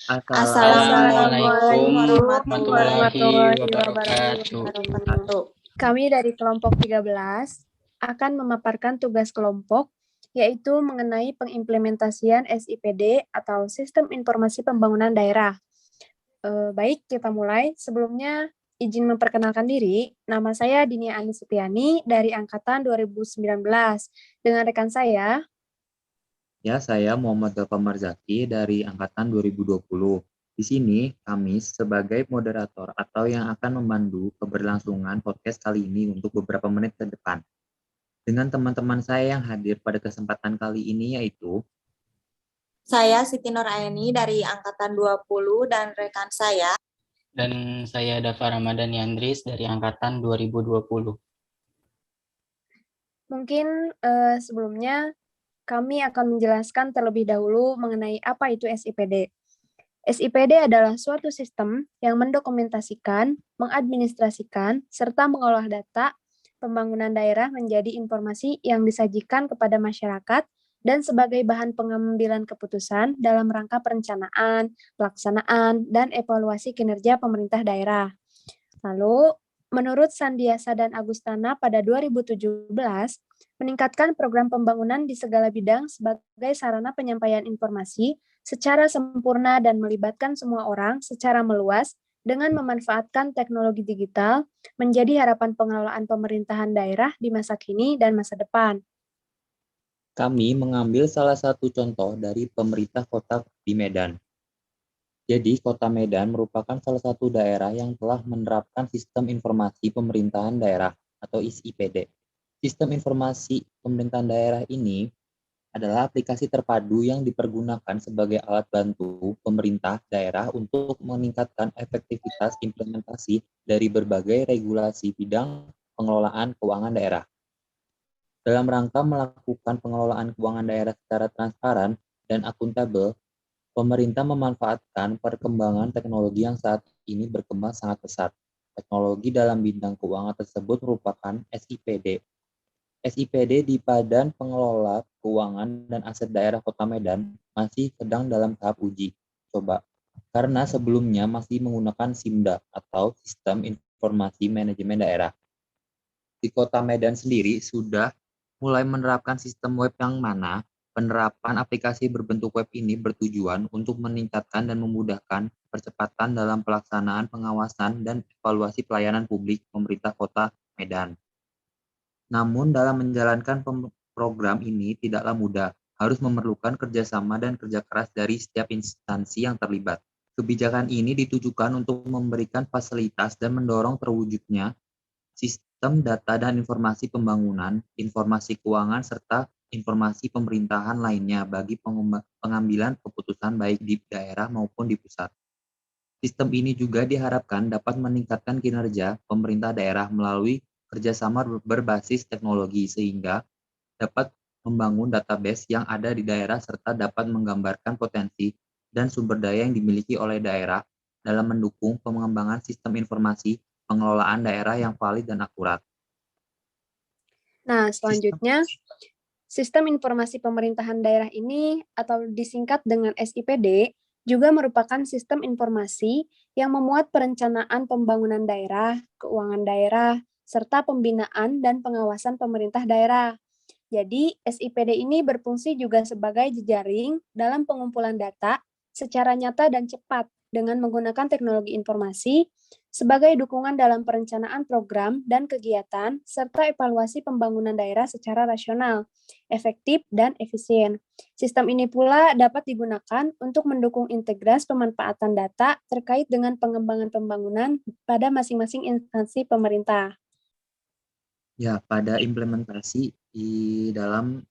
Assalamualaikum warahmatullahi warahmatullahi wabarakatuh. wabarakatuh. Kami dari kelompok 13 akan memaparkan tugas kelompok, yaitu mengenai pengimplementasian SIPD atau Sistem Informasi Pembangunan Daerah. Baik, kita mulai. Sebelumnya, izin memperkenalkan diri. Nama saya Dinia Anisetiani dari Angkatan 2019. Dengan rekan saya, Ya, saya Muhammad Dava Marzaki dari Angkatan 2020. Di sini, kami sebagai moderator atau yang akan memandu keberlangsungan podcast kali ini untuk beberapa menit ke depan. Dengan teman-teman saya yang hadir pada kesempatan kali ini yaitu Saya Siti Nuraini dari Angkatan 20 dan rekan saya. Dan saya Dava Ramadan Yandris dari Angkatan 2020. mungkin sebelumnya kami akan menjelaskan terlebih dahulu mengenai apa itu SIPD. SIPD adalah suatu sistem yang mendokumentasikan, mengadministrasikan, serta mengolah data pembangunan daerah menjadi informasi yang disajikan kepada masyarakat dan sebagai bahan pengambilan keputusan dalam rangka perencanaan, pelaksanaan, dan evaluasi kinerja pemerintah daerah. Lalu, menurut Sandiasa dan Agustana pada 2017, meningkatkan program pembangunan di segala bidang sebagai sarana penyampaian informasi secara sempurna dan melibatkan semua orang secara meluas dengan memanfaatkan teknologi digital menjadi harapan pengelolaan pemerintahan daerah di masa kini dan masa depan. kami mengambil salah satu contoh dari pemerintah kota di Medan. Jadi, Kota Medan merupakan salah satu daerah yang telah menerapkan Sistem Informasi Pemerintahan Daerah atau SIPD. Sistem Informasi Pemerintahan Daerah ini adalah aplikasi terpadu yang dipergunakan sebagai alat bantu pemerintah daerah untuk meningkatkan efektivitas implementasi dari berbagai regulasi bidang pengelolaan keuangan daerah. Dalam rangka melakukan pengelolaan keuangan daerah secara transparan dan akuntabel, pemerintah memanfaatkan perkembangan teknologi yang saat ini berkembang sangat pesat. Teknologi dalam bidang keuangan tersebut merupakan SIPD. SIPD di Badan Pengelola Keuangan dan Aset Daerah Kota Medan masih sedang dalam tahap uji coba karena sebelumnya masih menggunakan SIMDA atau Sistem Informasi Manajemen Daerah. Di Kota Medan sendiri sudah mulai menerapkan sistem web yang mana penerapan aplikasi berbentuk web ini bertujuan untuk meningkatkan dan memudahkan percepatan dalam pelaksanaan pengawasan dan evaluasi pelayanan publik pemerintah Kota Medan. Namun dalam menjalankan program ini tidaklah mudah, harus memerlukan kerjasama dan kerja keras dari setiap instansi yang terlibat. Kebijakan ini ditujukan untuk memberikan fasilitas dan mendorong terwujudnya sistem data dan informasi pembangunan, informasi keuangan, serta informasi pemerintahan lainnya bagi pengambilan keputusan baik di daerah maupun di pusat. Sistem ini juga diharapkan dapat meningkatkan kinerja pemerintah daerah melalui kerjasama berbasis teknologi sehingga dapat membangun database yang ada di daerah serta dapat menggambarkan potensi dan sumber daya yang dimiliki oleh daerah dalam mendukung pengembangan sistem informasi pengelolaan daerah yang valid dan akurat. Nah, selanjutnya, Sistem Informasi Pemerintahan Daerah ini atau disingkat dengan SIPD juga merupakan sistem informasi yang memuat perencanaan pembangunan daerah, keuangan daerah, serta pembinaan dan pengawasan pemerintah daerah. Jadi, SIPD ini berfungsi juga sebagai jejaring dalam pengumpulan data secara nyata dan cepat dengan menggunakan teknologi informasi sebagai dukungan dalam perencanaan program dan kegiatan serta evaluasi pembangunan daerah secara rasional, efektif, dan efisien. Sistem ini pula dapat digunakan untuk mendukung integras pemanfaatan data terkait dengan pengembangan pembangunan pada masing-masing instansi pemerintah. Ya, pada implementasi di dalam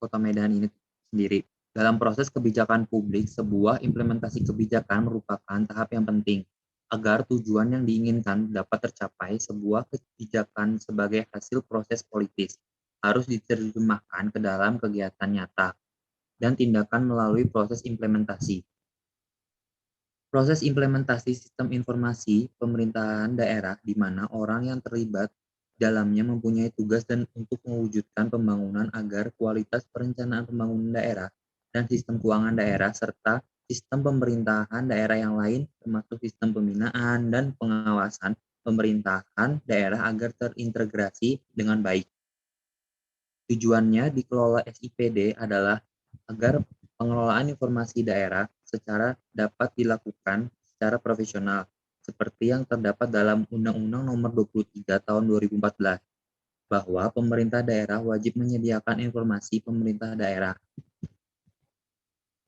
Kota Medan ini sendiri. Dalam proses kebijakan publik, sebuah implementasi kebijakan merupakan tahap yang penting agar tujuan yang diinginkan dapat tercapai. Sebuah kebijakan sebagai hasil proses politis harus diterjemahkan ke dalam kegiatan nyata dan tindakan melalui proses implementasi. Proses implementasi sistem informasi pemerintahan daerah di mana orang yang terlibat dalamnya mempunyai tugas dan untuk mewujudkan pembangunan agar kualitas perencanaan pembangunan daerah dan sistem keuangan daerah serta sistem pemerintahan daerah yang lain, termasuk sistem pembinaan dan pengawasan pemerintahan daerah agar terintegrasi dengan baik. Tujuannya dikelola SIPD adalah agar pengelolaan informasi daerah secara dapat dilakukan secara profesional, seperti yang terdapat dalam Undang-Undang Nomor 23 Tahun 2014, bahwa pemerintah daerah wajib menyediakan informasi pemerintah daerah,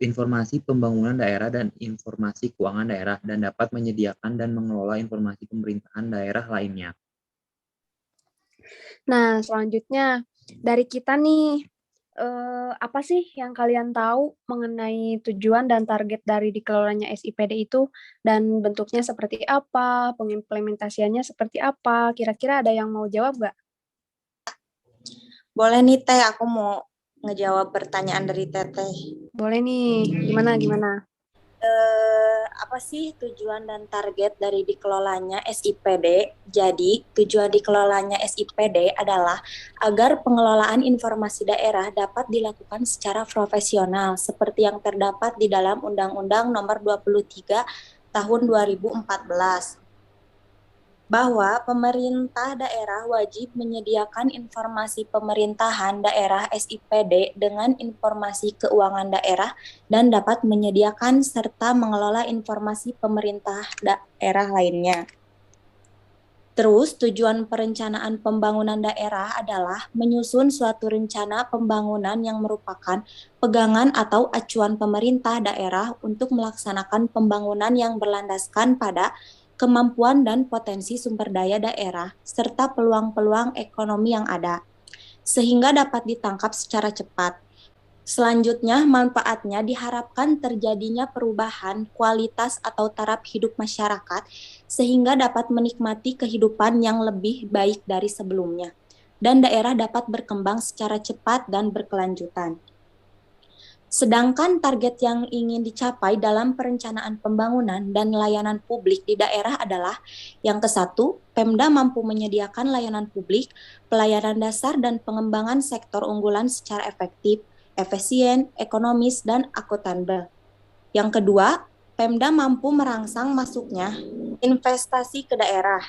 informasi pembangunan daerah dan informasi keuangan daerah, dan dapat menyediakan dan mengelola informasi pemerintahan daerah lainnya. Nah, selanjutnya dari kita nih, apa sih yang kalian tahu mengenai tujuan dan target dari dikelolanya SIPD itu, dan bentuknya seperti apa, pengimplementasiannya seperti apa? Kira-kira ada yang mau jawab nggak? Boleh nih Teh, aku mau ngejawab pertanyaan dari Teteh. Boleh nih, gimana? Apa sih tujuan dan target dari dikelolanya SIPD? Jadi, tujuan dikelolanya SIPD adalah agar pengelolaan informasi daerah dapat dilakukan secara profesional seperti yang terdapat di dalam Undang-Undang Nomor 23 Tahun 2014, bahwa pemerintah daerah wajib menyediakan informasi pemerintahan daerah SIPD dengan informasi keuangan daerah dan dapat menyediakan serta mengelola informasi pemerintah daerah lainnya. Terus, tujuan perencanaan pembangunan daerah adalah menyusun suatu rencana pembangunan yang merupakan pegangan atau acuan pemerintah daerah untuk melaksanakan pembangunan yang berlandaskan pada kemampuan dan potensi sumber daya daerah, serta peluang-peluang ekonomi yang ada, sehingga dapat ditangkap secara cepat. Selanjutnya, manfaatnya diharapkan terjadinya perubahan kualitas atau taraf hidup masyarakat sehingga dapat menikmati kehidupan yang lebih baik dari sebelumnya, dan daerah dapat berkembang secara cepat dan berkelanjutan. Sedangkan target yang ingin dicapai dalam perencanaan pembangunan dan layanan publik di daerah adalah yang ke-1, Pemda mampu menyediakan layanan publik, pelayanan dasar dan pengembangan sektor unggulan secara efektif, efisien, ekonomis, dan akuntabel. Yang kedua, Pemda mampu merangsang masuknya investasi ke daerah.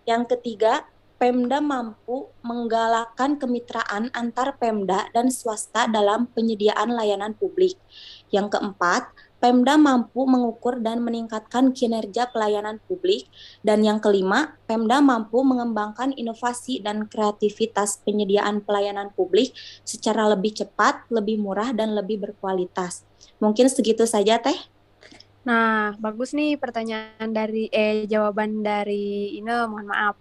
Yang ketiga, Pemda mampu menggalakkan kemitraan antar Pemda dan swasta dalam penyediaan layanan publik. Yang keempat, Pemda mampu mengukur dan meningkatkan kinerja pelayanan publik. Dan yang kelima, Pemda mampu mengembangkan inovasi dan kreativitas penyediaan pelayanan publik secara lebih cepat, lebih murah, dan lebih berkualitas. Mungkin segitu saja, Teh. Nah, bagus nih jawaban dari Ine, mohon maaf.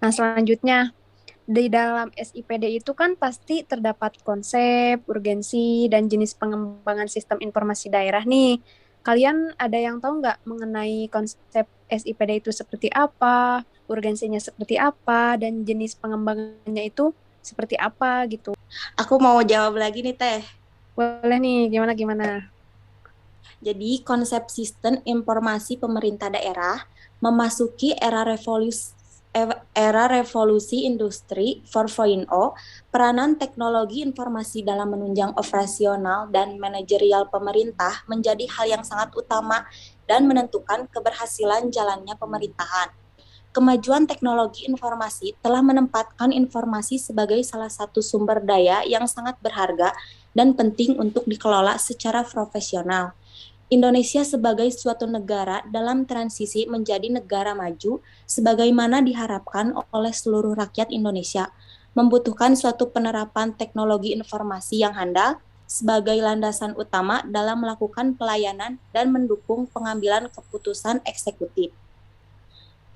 Nah, selanjutnya, di dalam SIPD itu kan pasti terdapat konsep, urgensi, dan jenis pengembangan sistem informasi daerah nih. Kalian ada yang tahu nggak mengenai konsep SIPD itu seperti apa, urgensinya seperti apa, dan jenis pengembangannya itu seperti apa gitu? Aku mau jawab lagi nih, Teh. Boleh nih, gimana? Jadi, konsep sistem informasi pemerintah daerah memasuki era revolusi industri 4.0, peranan teknologi informasi dalam menunjang operasional dan manajerial pemerintah menjadi hal yang sangat utama dan menentukan keberhasilan jalannya pemerintahan. Kemajuan teknologi informasi telah menempatkan informasi sebagai salah satu sumber daya yang sangat berharga dan penting untuk dikelola secara profesional. Indonesia sebagai suatu negara dalam transisi menjadi negara maju sebagaimana diharapkan oleh seluruh rakyat Indonesia, membutuhkan suatu penerapan teknologi informasi yang handal sebagai landasan utama dalam melakukan pelayanan dan mendukung pengambilan keputusan eksekutif.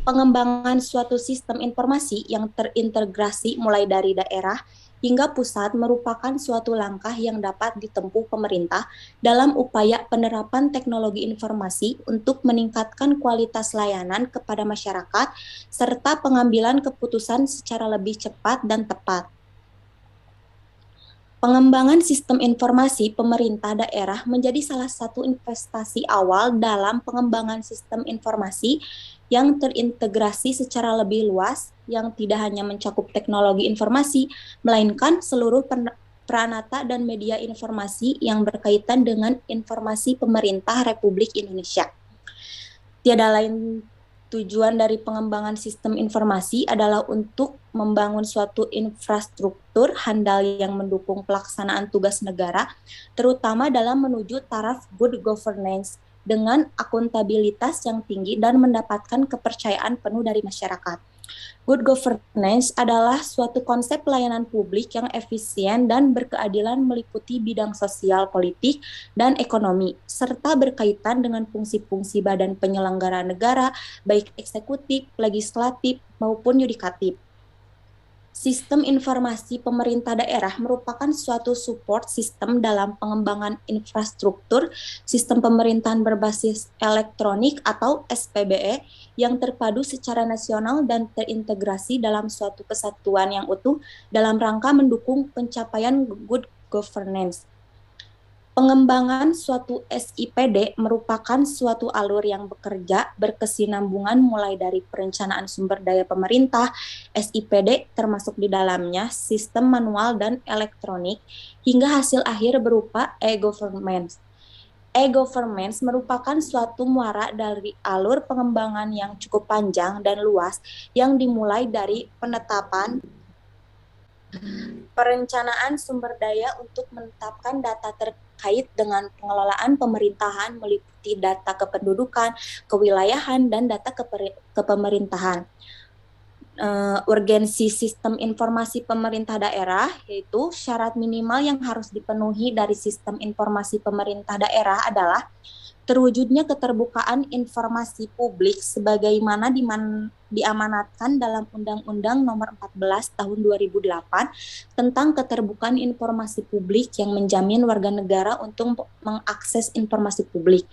Pengembangan suatu sistem informasi yang terintegrasi mulai dari daerah hingga pusat merupakan suatu langkah yang dapat ditempuh pemerintah dalam upaya penerapan teknologi informasi untuk meningkatkan kualitas layanan kepada masyarakat serta pengambilan keputusan secara lebih cepat dan tepat. Pengembangan sistem informasi pemerintah daerah menjadi salah satu investasi awal dalam pengembangan sistem informasi yang terintegrasi secara lebih luas, yang tidak hanya mencakup teknologi informasi, melainkan seluruh Pranata, dan media informasi yang berkaitan dengan informasi pemerintah Republik Indonesia. Tiada lain tujuan dari pengembangan sistem informasi adalah untuk membangun suatu infrastruktur handal yang mendukung pelaksanaan tugas negara, terutama dalam menuju taraf good governance dengan akuntabilitas yang tinggi dan mendapatkan kepercayaan penuh dari masyarakat. Good governance adalah suatu konsep pelayanan publik yang efisien dan berkeadilan meliputi bidang sosial, politik, dan ekonomi, serta berkaitan dengan fungsi-fungsi badan penyelenggara negara, baik eksekutif, legislatif, maupun yudikatif. Sistem informasi pemerintah daerah merupakan suatu support sistem dalam pengembangan infrastruktur sistem pemerintahan berbasis elektronik atau SPBE yang terpadu secara nasional dan terintegrasi dalam suatu kesatuan yang utuh dalam rangka mendukung pencapaian good governance. Pengembangan suatu SIPD merupakan suatu alur yang bekerja berkesinambungan mulai dari perencanaan sumber daya pemerintah, SIPD termasuk di dalamnya sistem manual dan elektronik, hingga hasil akhir berupa e-government. E-government merupakan suatu muara dari alur pengembangan yang cukup panjang dan luas yang dimulai dari penetapan perencanaan sumber daya untuk menetapkan data terkait dengan pengelolaan pemerintahan meliputi data kependudukan, kewilayahan, dan data kepemerintahan. Urgensi sistem informasi pemerintah daerah, yaitu syarat minimal yang harus dipenuhi dari sistem informasi pemerintah daerah adalah terwujudnya keterbukaan informasi publik sebagaimana diamanatkan dalam Undang-Undang Nomor 14 Tahun 2008 tentang keterbukaan informasi publik yang menjamin warga negara untuk mengakses informasi publik.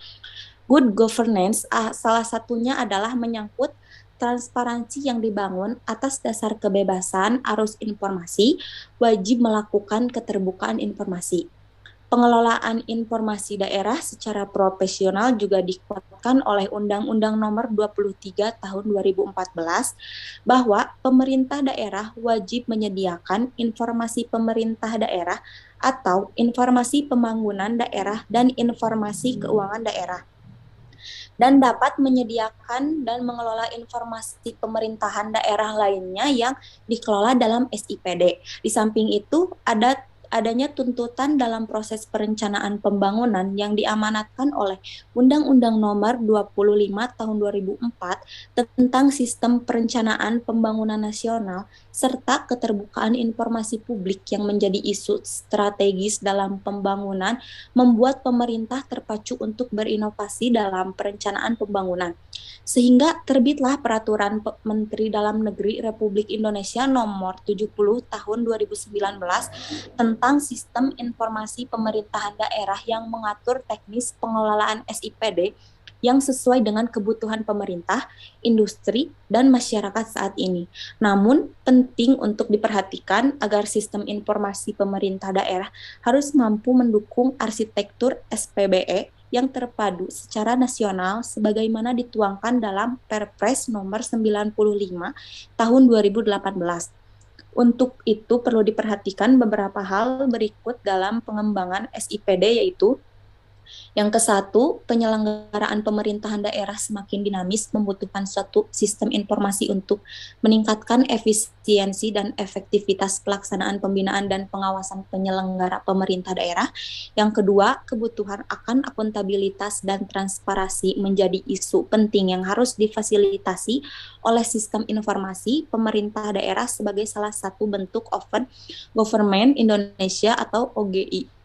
Good governance salah satunya adalah menyangkut transparansi yang dibangun atas dasar kebebasan arus informasi, wajib melakukan keterbukaan informasi. Pengelolaan informasi daerah secara profesional juga dikuatkan oleh Undang-Undang Nomor 23 Tahun 2014 bahwa pemerintah daerah wajib menyediakan informasi pemerintah daerah atau informasi pembangunan daerah dan informasi keuangan daerah, dan dapat menyediakan dan mengelola informasi pemerintahan daerah lainnya yang dikelola dalam SIPD. Di samping itu, adanya tuntutan dalam proses perencanaan pembangunan yang diamanatkan oleh Undang-Undang Nomor 25 Tahun 2004 tentang Sistem Perencanaan Pembangunan Nasional serta keterbukaan informasi publik yang menjadi isu strategis dalam pembangunan membuat pemerintah terpacu untuk berinovasi dalam perencanaan pembangunan. Sehingga terbitlah Peraturan Menteri Dalam Negeri Republik Indonesia Nomor 70 Tahun 2019 tentang Sistem Informasi Pemerintahan Daerah yang mengatur teknis pengelolaan SIPD yang sesuai dengan kebutuhan pemerintah, industri, dan masyarakat saat ini. Namun, penting untuk diperhatikan agar sistem informasi pemerintah daerah harus mampu mendukung arsitektur SPBE yang terpadu secara nasional sebagaimana dituangkan dalam Perpres Nomor 95 Tahun 2018. Untuk itu perlu diperhatikan beberapa hal berikut dalam pengembangan SIPD, yaitu yang ke-1, penyelenggaraan pemerintahan daerah semakin dinamis membutuhkan suatu sistem informasi untuk meningkatkan efisiensi dan efektivitas pelaksanaan pembinaan dan pengawasan penyelenggara pemerintah daerah. Yang kedua, kebutuhan akan akuntabilitas dan transparansi menjadi isu penting yang harus difasilitasi oleh sistem informasi pemerintah daerah sebagai salah satu bentuk open government Indonesia atau OGI.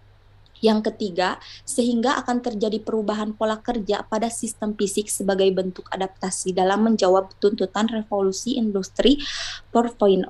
Yang ketiga, sehingga akan terjadi perubahan pola kerja pada sistem fisik sebagai bentuk adaptasi dalam menjawab tuntutan revolusi industri 4.0.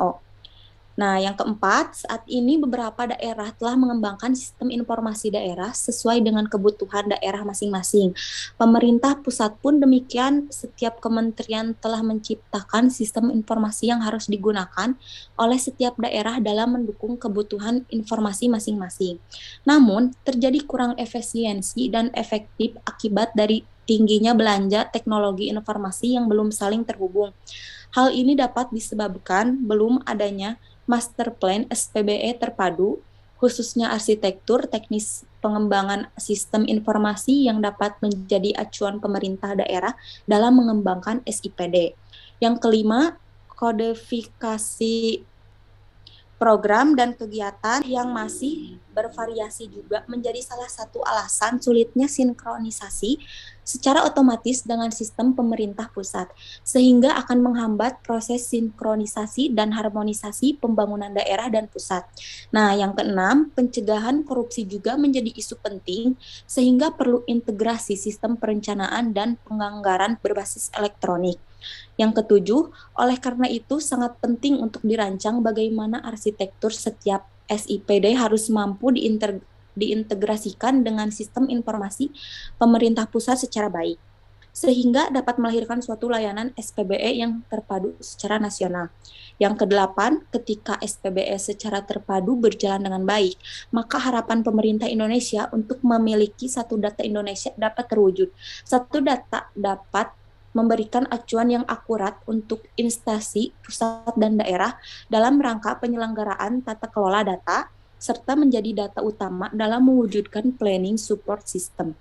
Nah, yang keempat, saat ini beberapa daerah telah mengembangkan sistem informasi daerah sesuai dengan kebutuhan daerah masing-masing. Pemerintah pusat pun demikian, setiap kementerian telah menciptakan sistem informasi yang harus digunakan oleh setiap daerah dalam mendukung kebutuhan informasi masing-masing. Namun, terjadi kurang efisiensi dan efektif akibat dari tingginya belanja teknologi informasi yang belum saling terhubung. Hal ini dapat disebabkan belum adanya Master Plan SPBE terpadu, khususnya arsitektur, teknis pengembangan sistem informasi yang dapat menjadi acuan pemerintah daerah dalam mengembangkan SIPD. Yang kelima, kodifikasi program dan kegiatan yang masih bervariasi juga menjadi salah satu alasan sulitnya sinkronisasi secara otomatis dengan sistem pemerintah pusat, sehingga akan menghambat proses sinkronisasi dan harmonisasi pembangunan daerah dan pusat. Nah, yang keenam, pencegahan korupsi juga menjadi isu penting, sehingga perlu integrasi sistem perencanaan dan penganggaran berbasis elektronik. Yang ketujuh, oleh karena itu sangat penting untuk dirancang bagaimana arsitektur setiap SIPD harus mampu diintegrasikan dengan sistem informasi pemerintah pusat secara baik, sehingga dapat melahirkan suatu layanan SPBE yang terpadu secara nasional. Yang kedelapan, ketika SPBE secara terpadu berjalan dengan baik, maka harapan pemerintah Indonesia untuk memiliki satu data Indonesia dapat terwujud. Satu data dapat memberikan acuan yang akurat untuk instansi pusat dan daerah dalam rangka penyelenggaraan tata kelola data, serta menjadi data utama dalam mewujudkan planning support system.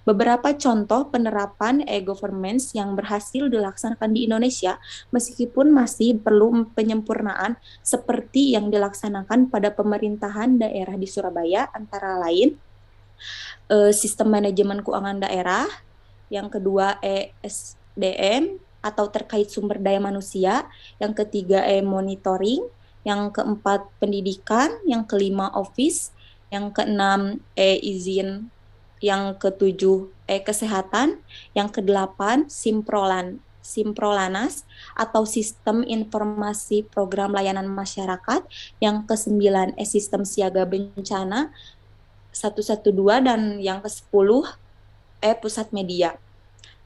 Beberapa contoh penerapan e-governance yang berhasil dilaksanakan di Indonesia, meskipun masih perlu penyempurnaan seperti yang dilaksanakan pada pemerintahan daerah di Surabaya, antara lain sistem manajemen keuangan daerah, yang kedua ESDM atau terkait sumber daya manusia, yang ketiga monitoring, yang keempat pendidikan, yang kelima office, yang keenam izin, yang ketujuh kesehatan, yang kedelapan Simprolanas atau sistem informasi program layanan masyarakat, yang kesembilan sistem siaga bencana 112, dan yang ke-10 pusat media.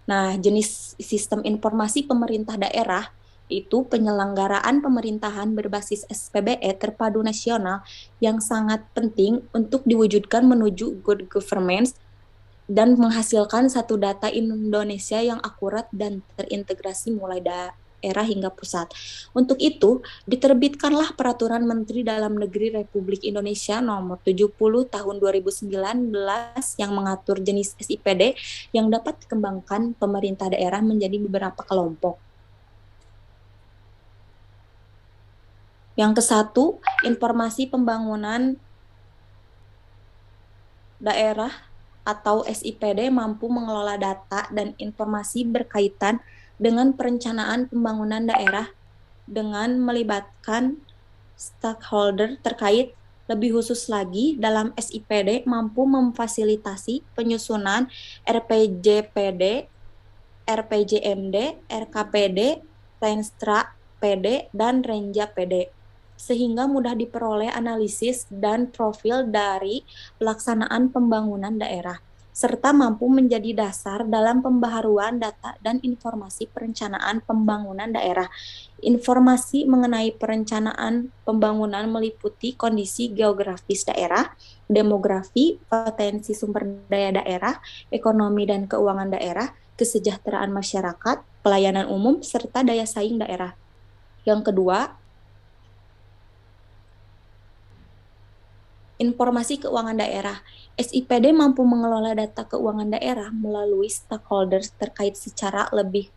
Nah, jenis sistem informasi pemerintah daerah itu penyelenggaraan pemerintahan berbasis SPBE terpadu nasional yang sangat penting untuk diwujudkan menuju good governance dan menghasilkan satu data Indonesia yang akurat dan terintegrasi mulai daerah hingga pusat. Untuk itu, diterbitkanlah Peraturan Menteri Dalam Negeri Republik Indonesia Nomor 70 Tahun 2019 yang mengatur jenis SIPD yang dapat dikembangkan pemerintah daerah menjadi beberapa kelompok. Yang ke-1, informasi pembangunan daerah atau SIPD mampu mengelola data dan informasi berkaitan dengan perencanaan pembangunan daerah dengan melibatkan stakeholder terkait. Lebih khusus lagi, dalam SIPD mampu memfasilitasi penyusunan RPJPD, RPJMD, RKPD, Renstra PD, dan Renja PD, sehingga mudah diperoleh analisis dan profil dari pelaksanaan pembangunan daerah, serta mampu menjadi dasar dalam pembaharuan data dan informasi perencanaan pembangunan daerah. Informasi mengenai perencanaan pembangunan meliputi kondisi geografis daerah, demografi, potensi sumber daya daerah, ekonomi dan keuangan daerah, kesejahteraan masyarakat, pelayanan umum, serta daya saing daerah. Yang kedua, informasi keuangan daerah. SIPD mampu mengelola data keuangan daerah melalui stakeholders terkait secara lebih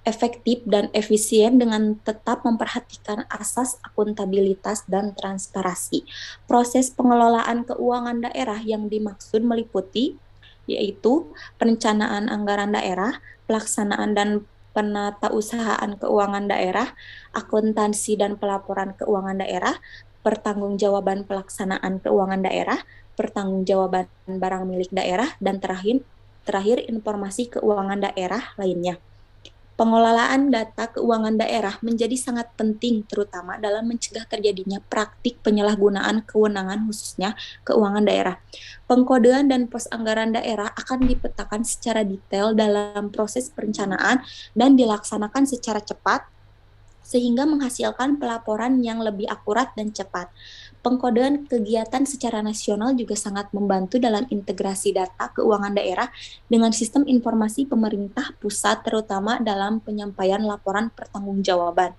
efektif dan efisien dengan tetap memperhatikan asas akuntabilitas dan transparansi. Proses pengelolaan keuangan daerah yang dimaksud meliputi yaitu perencanaan anggaran daerah, pelaksanaan dan penatausahaan keuangan daerah, akuntansi dan pelaporan keuangan daerah, pertanggungjawaban pelaksanaan keuangan daerah, pertanggungjawaban barang milik daerah, dan terakhir informasi keuangan daerah lainnya. Pengelolaan data keuangan daerah menjadi sangat penting terutama dalam mencegah terjadinya praktik penyalahgunaan kewenangan khususnya keuangan daerah. Pengkodean dan pos anggaran daerah akan dipetakan secara detail dalam proses perencanaan dan dilaksanakan secara cepat sehingga menghasilkan pelaporan yang lebih akurat dan cepat. Pengkodean kegiatan secara nasional juga sangat membantu dalam integrasi data keuangan daerah dengan sistem informasi pemerintah pusat, terutama dalam penyampaian laporan pertanggungjawaban.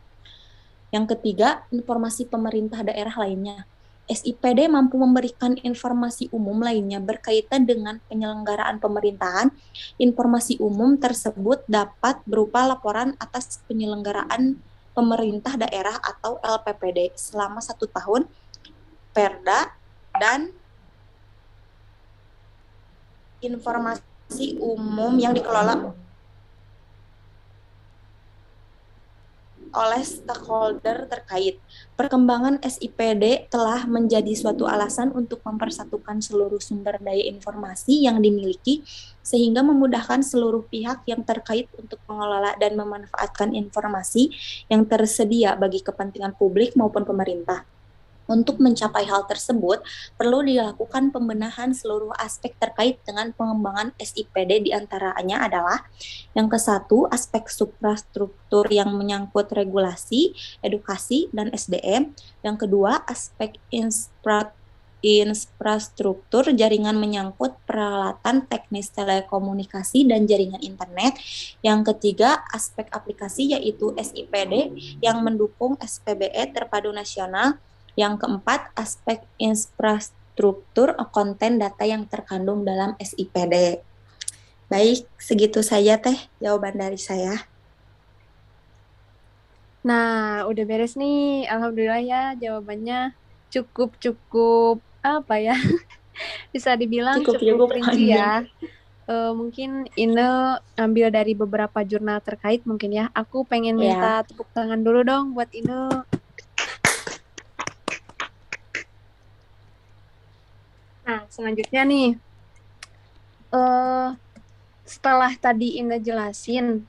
Yang ketiga, informasi pemerintah daerah lainnya. SIPD mampu memberikan informasi umum lainnya berkaitan dengan penyelenggaraan pemerintahan. Informasi umum tersebut dapat berupa laporan atas penyelenggaraan pemerintah daerah atau LPPD selama 1 tahun, perda, dan informasi umum yang dikelola oleh stakeholder terkait. Perkembangan SIPD telah menjadi suatu alasan untuk mempersatukan seluruh sumber daya informasi yang dimiliki sehingga memudahkan seluruh pihak yang terkait untuk mengelola dan memanfaatkan informasi yang tersedia bagi kepentingan publik maupun pemerintah. Untuk mencapai hal tersebut, perlu dilakukan pembenahan seluruh aspek terkait dengan pengembangan SIPD, diantaranya adalah yang ke-1, aspek suprastruktur yang menyangkut regulasi, edukasi, dan SDM. Yang kedua, aspek infrastruktur jaringan menyangkut peralatan teknis telekomunikasi dan jaringan internet. Yang ketiga, aspek aplikasi yaitu SIPD yang mendukung SPBE terpadu nasional. Yang keempat, aspek infrastruktur konten data yang terkandung dalam SIPD. Baik, segitu saja Teh jawaban dari saya. Nah, udah beres nih. Alhamdulillah ya, jawabannya cukup apa ya? Bisa dibilang cukup rinci ya. Mungkin Ine ambil dari beberapa jurnal terkait mungkin ya. Aku pengen minta tepuk tangan dulu dong buat Ine. Nah, selanjutnya nih, setelah tadi Ina jelasin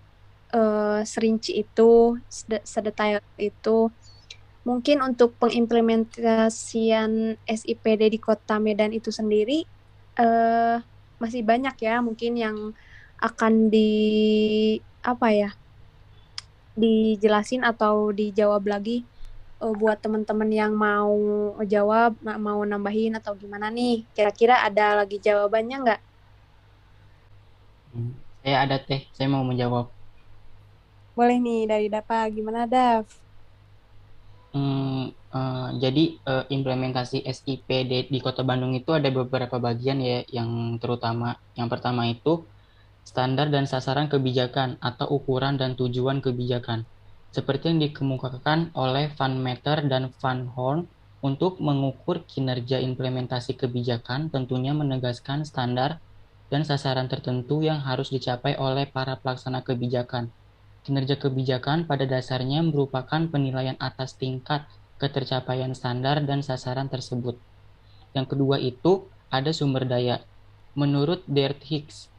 serinci itu, sedetail itu, mungkin untuk pengimplementasian SIPD di Kota Medan itu sendiri masih banyak ya, mungkin yang akan dijelasin atau dijawab lagi buat teman-teman yang mau jawab, mau nambahin atau gimana nih? Kira-kira ada lagi jawabannya nggak? Saya ada Teh, saya mau menjawab. Boleh nih dari Dapa, gimana Dav? Jadi implementasi SIPD di Kota Bandung itu ada beberapa bagian ya, yang terutama. Yang pertama itu standar dan sasaran kebijakan atau ukuran dan tujuan kebijakan. Seperti yang dikemukakan oleh Van Meter dan Van Horn, untuk mengukur kinerja implementasi kebijakan tentunya menegaskan standar dan sasaran tertentu yang harus dicapai oleh para pelaksana kebijakan. Kinerja kebijakan pada dasarnya merupakan penilaian atas tingkat ketercapaian standar dan sasaran tersebut. Yang kedua itu ada sumber daya. Menurut Dert Hicks,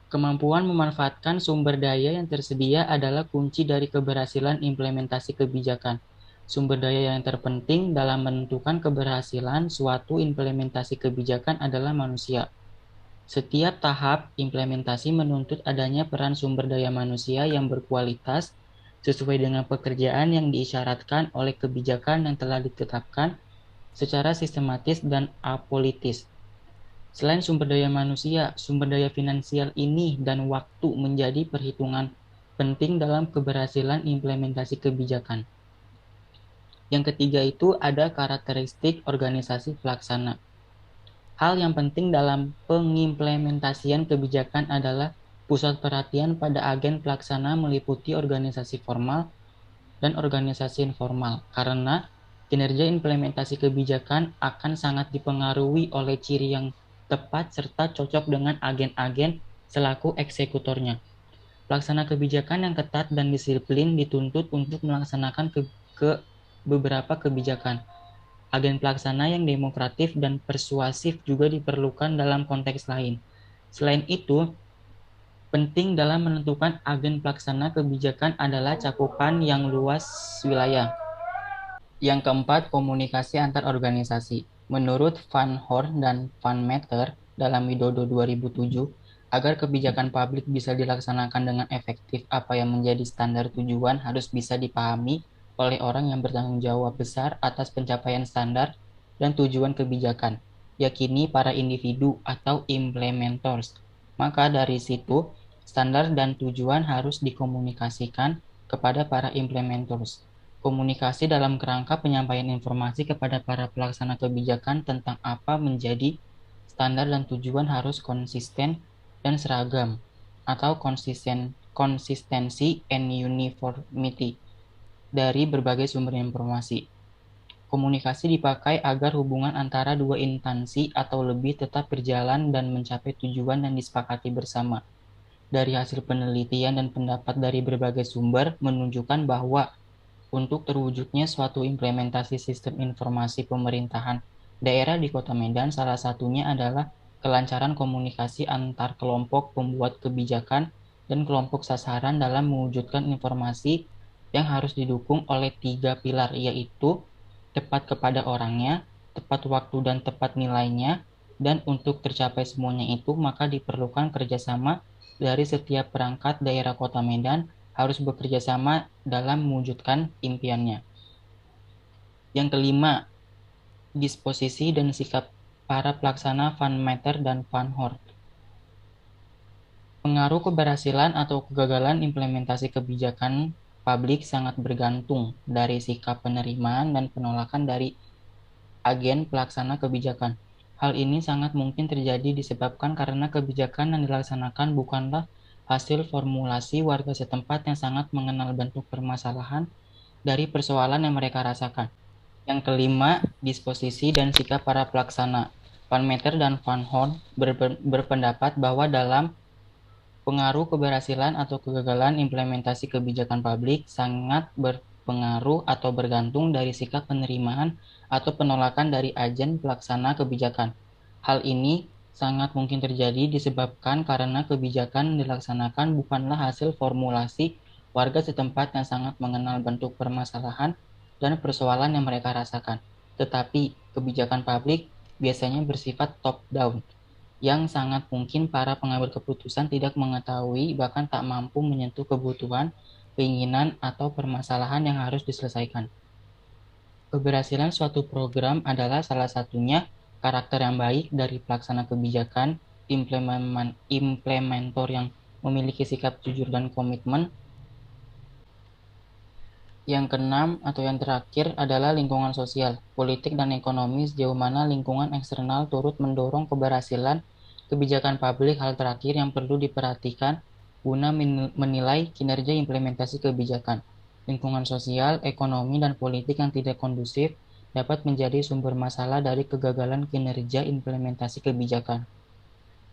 kemampuan memanfaatkan sumber daya yang tersedia adalah kunci dari keberhasilan implementasi kebijakan. Sumber daya yang terpenting dalam menentukan keberhasilan suatu implementasi kebijakan adalah manusia. Setiap tahap implementasi menuntut adanya peran sumber daya manusia yang berkualitas sesuai dengan pekerjaan yang diisyaratkan oleh kebijakan yang telah ditetapkan secara sistematis dan apolitis. Selain sumber daya manusia, sumber daya finansial ini dan waktu menjadi perhitungan penting dalam keberhasilan implementasi kebijakan. Yang ketiga itu ada karakteristik organisasi pelaksana. Hal yang penting dalam pengimplementasian kebijakan adalah pusat perhatian pada agen pelaksana meliputi organisasi formal dan organisasi informal, karena kinerja implementasi kebijakan akan sangat dipengaruhi oleh ciri yang tepat serta cocok dengan agen-agen selaku eksekutornya. Pelaksana kebijakan yang ketat dan disiplin dituntut untuk melaksanakan beberapa kebijakan. Agen pelaksana yang demokratif dan persuasif juga diperlukan dalam konteks lain. Selain itu, penting dalam menentukan agen pelaksana kebijakan adalah cakupan yang luas wilayah. Yang keempat, komunikasi antar organisasi. Menurut Van Horn dan Van Meter dalam Widodo 2007, agar kebijakan publik bisa dilaksanakan dengan efektif, apa yang menjadi standar tujuan harus bisa dipahami oleh orang yang bertanggung jawab besar atas pencapaian standar dan tujuan kebijakan, yakini para individu atau implementors. Maka dari situ, standar dan tujuan harus dikomunikasikan kepada para implementors. Komunikasi dalam kerangka penyampaian informasi kepada para pelaksana kebijakan tentang apa menjadi standar dan tujuan harus konsisten dan seragam, atau konsistensi and uniformity dari berbagai sumber informasi. Komunikasi dipakai agar hubungan antara dua instansi atau lebih tetap berjalan dan mencapai tujuan yang disepakati bersama. Dari hasil penelitian dan pendapat dari berbagai sumber menunjukkan bahwa untuk terwujudnya suatu implementasi sistem informasi pemerintahan daerah di Kota Medan, salah satunya adalah kelancaran komunikasi antar kelompok pembuat kebijakan dan kelompok sasaran dalam mewujudkan informasi yang harus didukung oleh 3 pilar, yaitu tepat kepada orangnya, tepat waktu dan tepat nilainya, dan untuk tercapai semuanya itu maka diperlukan kerjasama dari setiap perangkat daerah Kota Medan harus bekerja sama dalam mewujudkan impiannya. Yang kelima, disposisi dan sikap para pelaksana Van Meter dan Van Hort. Pengaruh keberhasilan atau kegagalan implementasi kebijakan publik sangat bergantung dari sikap penerimaan dan penolakan dari agen pelaksana kebijakan. Hal ini sangat mungkin terjadi disebabkan karena kebijakan yang dilaksanakan bukanlah hasil formulasi warga setempat yang sangat mengenal bentuk permasalahan dari persoalan yang mereka rasakan. Yang kelima, disposisi dan sikap para pelaksana. Van Meter dan Van Horn berpendapat bahwa dalam pengaruh keberhasilan atau kegagalan implementasi kebijakan publik sangat berpengaruh atau bergantung dari sikap penerimaan atau penolakan dari agen pelaksana kebijakan. Hal ini sangat mungkin terjadi disebabkan karena kebijakan dilaksanakan bukanlah hasil formulasi warga setempat yang sangat mengenal bentuk permasalahan dan persoalan yang mereka rasakan, tetapi kebijakan publik biasanya bersifat top-down, yang sangat mungkin para pengambil keputusan tidak mengetahui bahkan tak mampu menyentuh kebutuhan, keinginan, atau permasalahan yang harus diselesaikan. Keberhasilan suatu program adalah salah satunya karakter yang baik dari pelaksana kebijakan, implementor yang memiliki sikap jujur dan komitmen. Yang keenam atau yang terakhir adalah lingkungan sosial, politik, dan ekonomi sejauh mana lingkungan eksternal turut mendorong keberhasilan kebijakan publik. Hal terakhir yang perlu diperhatikan guna menilai kinerja implementasi kebijakan. Lingkungan sosial, ekonomi, dan politik yang tidak kondusif dapat menjadi sumber masalah dari kegagalan kinerja implementasi kebijakan.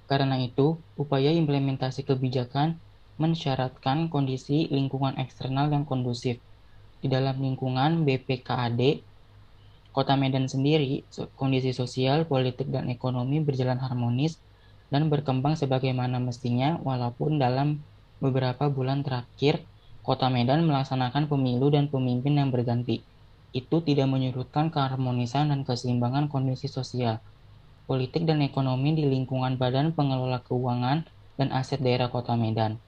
Karena itu, upaya implementasi kebijakan mensyaratkan kondisi lingkungan eksternal yang kondusif. Di dalam lingkungan BPKAD, Kota Medan sendiri, kondisi sosial, politik, dan ekonomi berjalan harmonis dan berkembang sebagaimana mestinya, walaupun dalam beberapa bulan terakhir, Kota Medan melaksanakan pemilu dan pemimpin yang berganti. Itu tidak menyurutkan keharmonisan dan keseimbangan kondisi sosial, politik, dan ekonomi di lingkungan Badan Pengelola Keuangan dan Aset Daerah Kota Medan.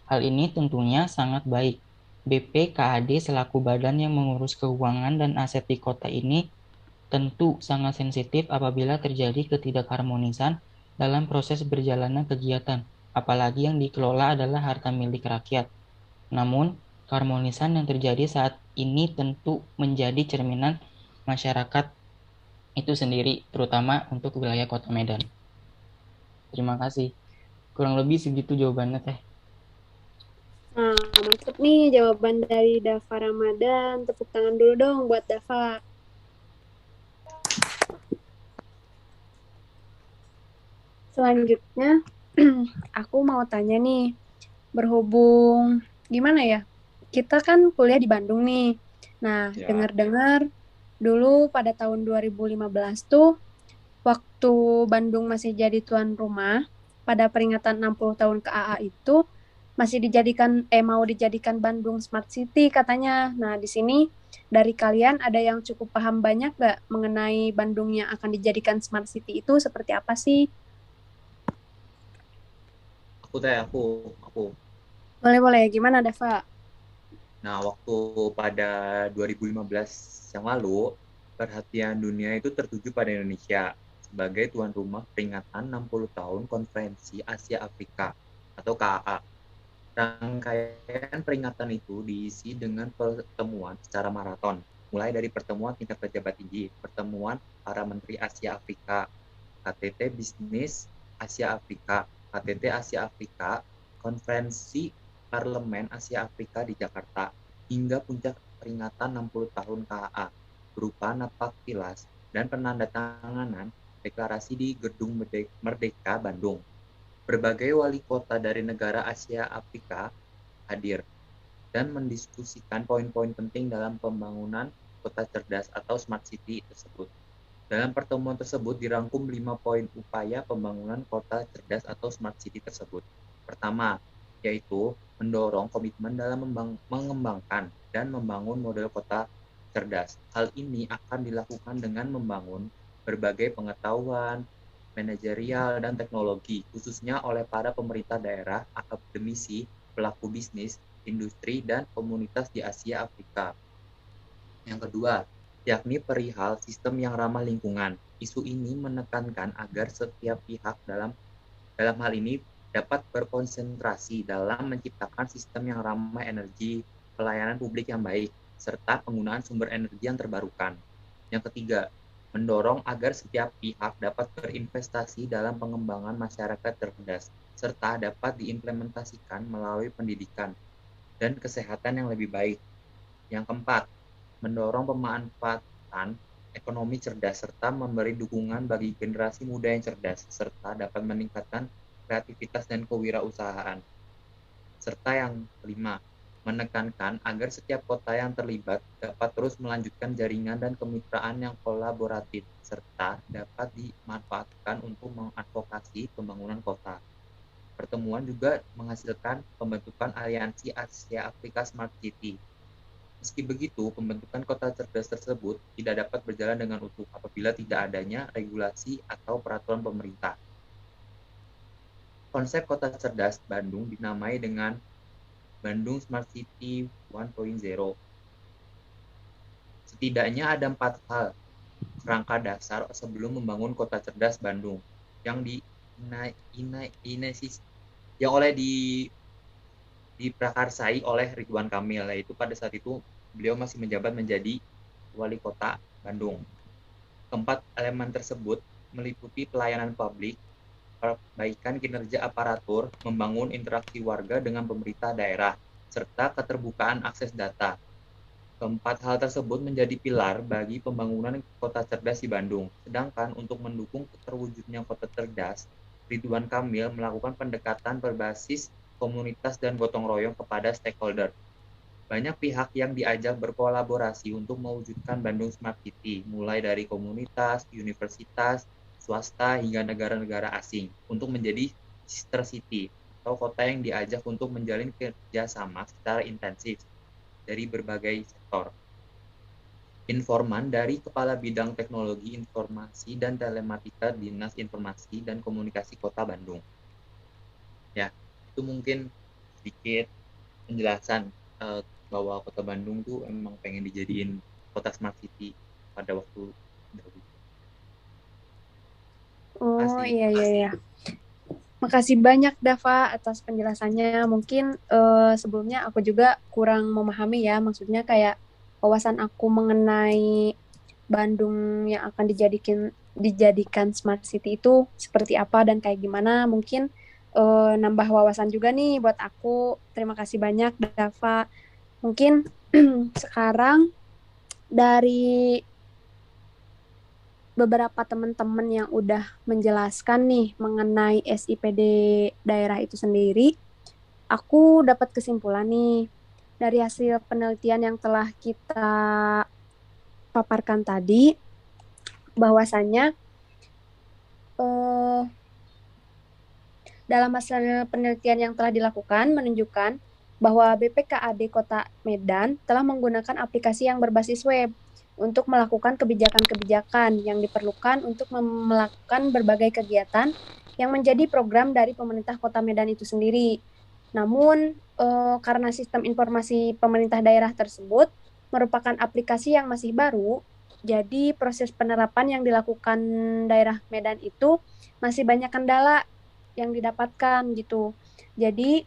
Hal ini tentunya sangat baik. BPKAD selaku badan yang mengurus keuangan dan aset di kota ini tentu sangat sensitif apabila terjadi ketidakharmonisan dalam proses berjalannya kegiatan, apalagi yang dikelola adalah harta milik rakyat. Namun, keharmonisan yang terjadi saat ini tentu menjadi cerminan masyarakat itu sendiri, terutama untuk wilayah Kota Medan. Terima kasih. Kurang lebih segitu jawabannya, Teh. Nah, mantap nih jawaban dari Dava Ramadan. Tepuk tangan dulu dong buat Dava. Selanjutnya, aku mau tanya nih, berhubung gimana ya? Kita kan kuliah di Bandung nih. Nah, dengar-dengar dulu pada tahun 2015 tuh, waktu Bandung masih jadi tuan rumah, pada peringatan 60 tahun KAA itu, masih mau dijadikan Bandung Smart City katanya. Nah, di sini dari kalian ada yang cukup paham banyak nggak mengenai Bandung yang akan dijadikan Smart City itu seperti apa sih? Aku. Boleh. Gimana, Dava? Nah, waktu pada 2015 yang lalu, perhatian dunia itu tertuju pada Indonesia sebagai tuan rumah peringatan 60 tahun Konferensi Asia Afrika atau KAA. Rangkaian peringatan itu diisi dengan pertemuan secara maraton, mulai dari pertemuan tingkat pejabat tinggi, pertemuan para menteri Asia Afrika, KTT Bisnis Asia Afrika, KTT Asia Afrika, konferensi Parlemen Asia Afrika di Jakarta, hingga puncak peringatan 60 tahun KHA berupa napaktilas dan penandatanganan deklarasi di Gedung Merdeka Bandung. Berbagai wali kota dari negara Asia Afrika hadir dan mendiskusikan poin-poin penting dalam pembangunan kota cerdas atau smart city tersebut. Dalam pertemuan tersebut dirangkum 5 poin upaya pembangunan kota cerdas atau smart city tersebut. Pertama, yaitu mendorong komitmen dalam mengembangkan dan membangun model kota cerdas. Hal ini akan dilakukan dengan membangun berbagai pengetahuan, manajerial, dan teknologi, khususnya oleh para pemerintah daerah, akademisi, pelaku bisnis, industri, dan komunitas di Asia Afrika. Yang kedua, yakni perihal sistem yang ramah lingkungan. Isu ini menekankan agar setiap pihak dalam hal ini dapat berkonsentrasi dalam menciptakan sistem yang ramah energi, pelayanan publik yang baik, serta penggunaan sumber energi yang terbarukan. Yang ketiga, mendorong agar setiap pihak dapat berinvestasi dalam pengembangan masyarakat cerdas, serta dapat diimplementasikan melalui pendidikan dan kesehatan yang lebih baik. Yang keempat, mendorong pemanfaatan ekonomi cerdas serta memberi dukungan bagi generasi muda yang cerdas, serta dapat meningkatkan kreativitas dan kewirausahaan. Serta yang kelima, menekankan agar setiap kota yang terlibat dapat terus melanjutkan jaringan dan kemitraan yang kolaboratif, serta dapat dimanfaatkan untuk mengadvokasi pembangunan kota. Pertemuan juga menghasilkan pembentukan aliansi Asia Afrika Smart City. Meski begitu, pembentukan kota cerdas tersebut tidak dapat berjalan dengan utuh apabila tidak adanya regulasi atau peraturan pemerintah. Konsep kota cerdas Bandung dinamai dengan Bandung Smart City 1.0. Setidaknya ada 4 hal kerangka dasar sebelum membangun kota cerdas Bandung yang diprakarsai oleh Ridwan Kamil, yaitu pada saat itu beliau masih menjabat menjadi wali kota Bandung. Keempat elemen tersebut meliputi pelayanan publik, perbaikan kinerja aparatur, membangun interaksi warga dengan pemerintah daerah, serta keterbukaan akses data. Keempat hal tersebut menjadi pilar bagi pembangunan kota cerdas di Bandung. Sedangkan untuk mendukung terwujudnya kota cerdas, Ridwan Kamil melakukan pendekatan berbasis komunitas dan gotong royong kepada stakeholder. Banyak pihak yang diajak berkolaborasi untuk mewujudkan Bandung Smart City, mulai dari komunitas, universitas, swasta, hingga negara-negara asing, untuk menjadi sister city, atau kota yang diajak untuk menjalin kerjasama secara intensif dari berbagai sektor. Informan dari Kepala Bidang Teknologi Informasi dan Telematika Dinas Informasi dan Komunikasi Kota Bandung. Ya, itu mungkin sedikit penjelasan bahwa Kota Bandung tuh emang pengen dijadiin kota smart city pada waktu dahulu. Oh iya. Makasih banyak Dava atas penjelasannya. Mungkin sebelumnya aku juga kurang memahami ya, maksudnya kayak wawasan aku mengenai Bandung yang akan dijadikan smart city itu seperti apa dan kayak gimana. Mungkin nambah wawasan juga nih buat aku. Terima kasih banyak Dava. Mungkin sekarang dari beberapa teman-teman yang udah menjelaskan nih mengenai SIPD daerah itu sendiri, aku dapat kesimpulan nih dari hasil penelitian yang telah kita paparkan tadi, bahwasannya dalam hasil penelitian yang telah dilakukan menunjukkan bahwa BPKAD Kota Medan telah menggunakan aplikasi yang berbasis web untuk melakukan kebijakan-kebijakan yang diperlukan untuk melakukan berbagai kegiatan yang menjadi program dari pemerintah Kota Medan itu sendiri. Namun, karena sistem informasi pemerintah daerah tersebut merupakan aplikasi yang masih baru, jadi proses penerapan yang dilakukan daerah Medan itu masih banyak kendala yang didapatkan gitu. Jadi,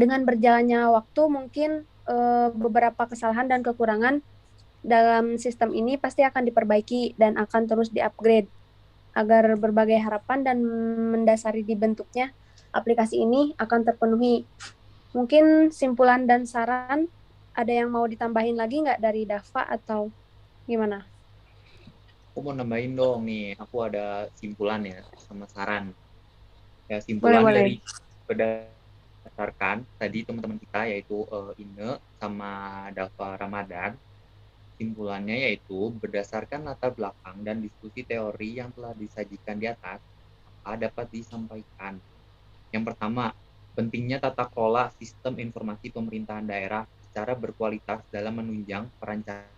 dengan berjalannya waktu mungkin beberapa kesalahan dan kekurangan dalam sistem ini pasti akan diperbaiki dan akan terus di-upgrade agar berbagai harapan dan mendasari dibentuknya aplikasi ini akan terpenuhi. Mungkin simpulan dan saran ada yang mau ditambahin lagi nggak dari Dava atau gimana? Aku mau nambahin dong nih, aku ada simpulan ya sama saran. Ya, Boleh, simpulan boleh. dari berdasarkan tadi teman-teman kita yaitu Ine sama Dava Ramadan. Simpulannya yaitu berdasarkan latar belakang dan diskusi teori yang telah disajikan di atas, maka dapat disampaikan. Yang pertama, pentingnya tata kelola sistem informasi pemerintahan daerah secara berkualitas dalam menunjang perencanaan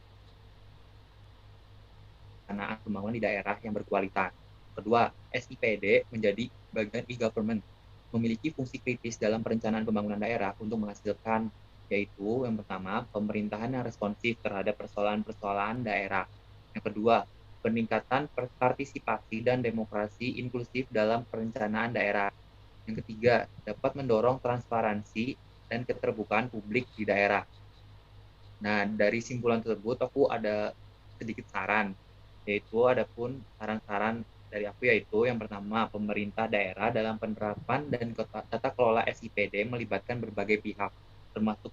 pembangunan di daerah yang berkualitas. Kedua, SIPD menjadi bagian e-government, memiliki fungsi kritis dalam perencanaan pembangunan daerah untuk menghasilkan, yaitu yang pertama, pemerintahan yang responsif terhadap persoalan-persoalan daerah. Yang kedua, peningkatan partisipasi dan demokrasi inklusif dalam perencanaan daerah. Yang ketiga, dapat mendorong transparansi dan keterbukaan publik di daerah. Nah, dari simpulan tersebut aku ada sedikit saran, yaitu adapun saran-saran dari aku yaitu yang pertama, pemerintah daerah dalam penerapan dan tata kelola SIPD melibatkan berbagai pihak, termasuk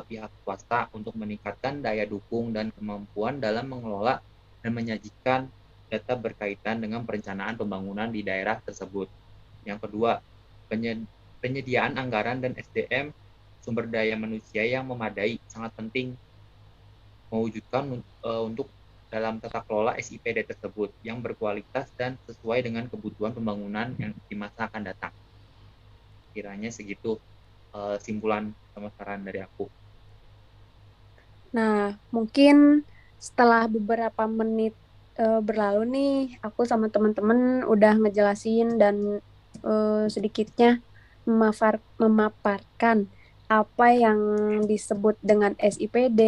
pihak swasta untuk meningkatkan daya dukung dan kemampuan dalam mengelola dan menyajikan data berkaitan dengan perencanaan pembangunan di daerah tersebut. Yang kedua, penyediaan anggaran dan SDM sumber daya manusia yang memadai sangat penting mewujudkan untuk dalam tata kelola SIPD tersebut yang berkualitas dan sesuai dengan kebutuhan pembangunan yang di masa akan datang. Kiranya segitu simpulan sama saran dari aku. Nah, mungkin setelah beberapa menit berlalu nih, aku sama teman-teman udah ngejelasin dan sedikitnya memaparkan apa yang disebut dengan SIPD,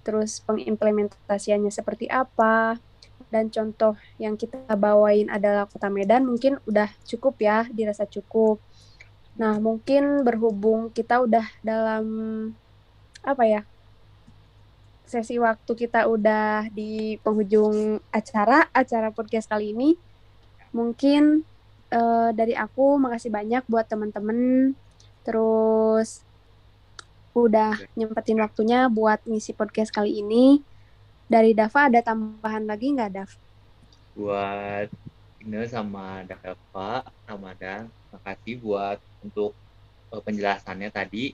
terus pengimplementasiannya seperti apa, dan contoh yang kita bawain adalah Kota Medan, mungkin udah cukup ya, dirasa cukup. Nah, mungkin berhubung kita udah dalam apa ya, sesi waktu kita udah di penghujung acara podcast kali ini. Mungkin dari aku makasih banyak buat teman-teman. Terus udah nyempetin waktunya buat ngisi podcast kali ini. Dari Dava ada tambahan lagi nggak, Dav? Buat Ine sama Dava, Ramadan, makasih buat untuk penjelasannya tadi.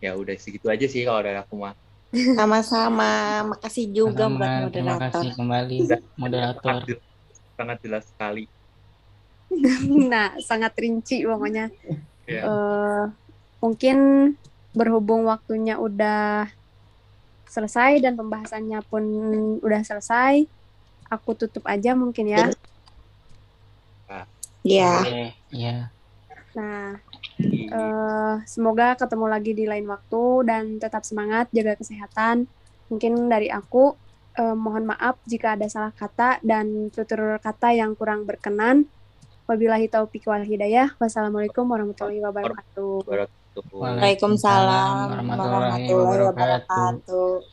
Ya udah segitu aja sih kalau dari aku mah. Sama-sama. Makasih juga buat Terima kasih moderator. kembali moderator. Sangat jelas sekali. Nah, sangat rinci pokoknya. Ya. Mungkin berhubung waktunya udah selesai dan pembahasannya pun udah selesai, aku tutup aja mungkin ya. Ya. Ya. Nah, semoga ketemu lagi di lain waktu dan tetap semangat, jaga kesehatan. Mungkin dari aku, mohon maaf jika ada salah kata dan tutur kata yang kurang berkenan. Wabillahi taufiq wal hidayah. Wassalamualaikum warahmatullahi wabarakatuh. Waalaikumsalam warahmatullahi wabarakatuh.